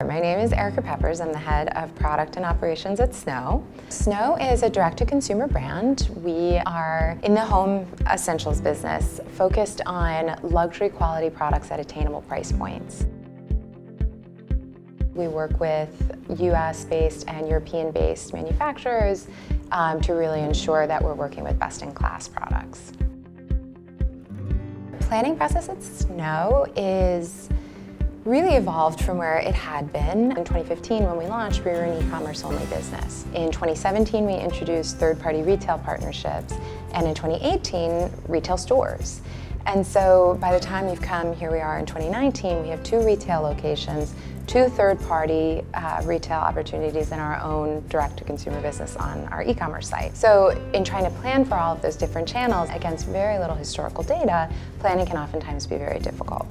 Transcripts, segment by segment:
My name is Erica Peppers. I'm the head of product and operations at Snowe. Snowe is a direct-to-consumer brand. We are in the home essentials business, focused on luxury quality products at attainable price points. We work with US-based and European-based manufacturers to really ensure that we're working with best-in-class products. The planning process at Snowe is really evolved from where it had been. In 2015, when we launched, we were an e-commerce only business. In 2017, we introduced third-party retail partnerships, and in 2018, retail stores. And so by the time you've come, here we are in 2019, we have 2 retail locations, 2 third-party retail opportunities, and our own direct-to-consumer business on our e-commerce site. So in trying to plan for all of those different channels against very little historical data, planning can oftentimes be very difficult.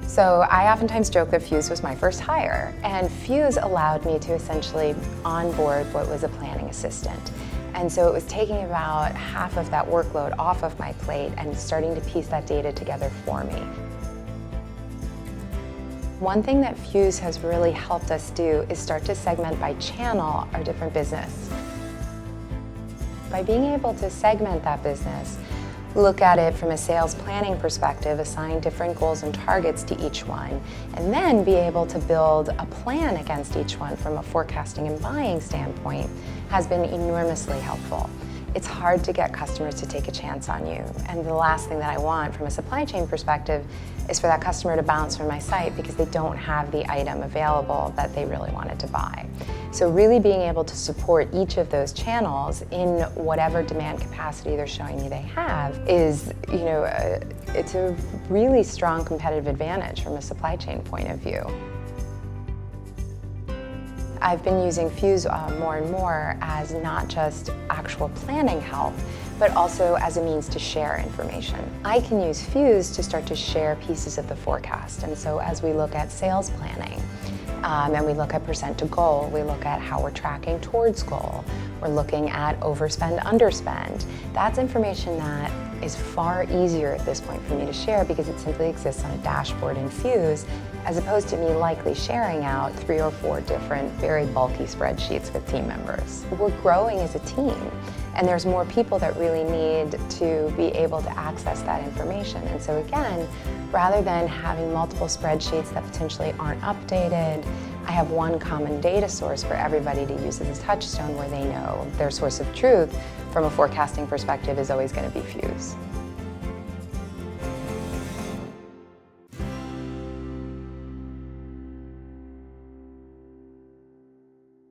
So I oftentimes joke that Fuse was my first hire, and Fuse allowed me to essentially onboard what was a planning assistant. And so it was taking about half of that workload off of my plate and starting to piece that data together for me. One thing that Fuse has really helped us do is start to segment by channel our different business. By being able to segment that business, look at it from a sales planning perspective, assign different goals and targets to each one, and then be able to build a plan against each one from a forecasting and buying standpoint has been enormously helpful. It's hard to get customers to take a chance on you, and the last thing that I want from a supply chain perspective is for that customer to bounce from my site because they don't have the item available that they really wanted to buy. So really being able to support each of those channels in whatever demand capacity they're showing me they have is, it's a really strong competitive advantage from a supply chain point of view. I've been using Fuse more and more as not just actual planning help, but also as a means to share information. I can use Fuse to start to share pieces of the forecast, and so as we look at sales planning, and we look at percent to goal, we look at how we're tracking towards goal, we're looking at overspend, underspend. That's information that is far easier at this point for me to share because it simply exists on a dashboard in Fuse, as opposed to me likely sharing out 3 or 4 different very bulky spreadsheets with team members. We're growing as a team, and there's more people that really need to be able to access that information. And so again, rather than having multiple spreadsheets that potentially aren't updated, I have one common data source for everybody to use as a touchstone where they know their source of truth from a forecasting perspective is always going to be Fuse.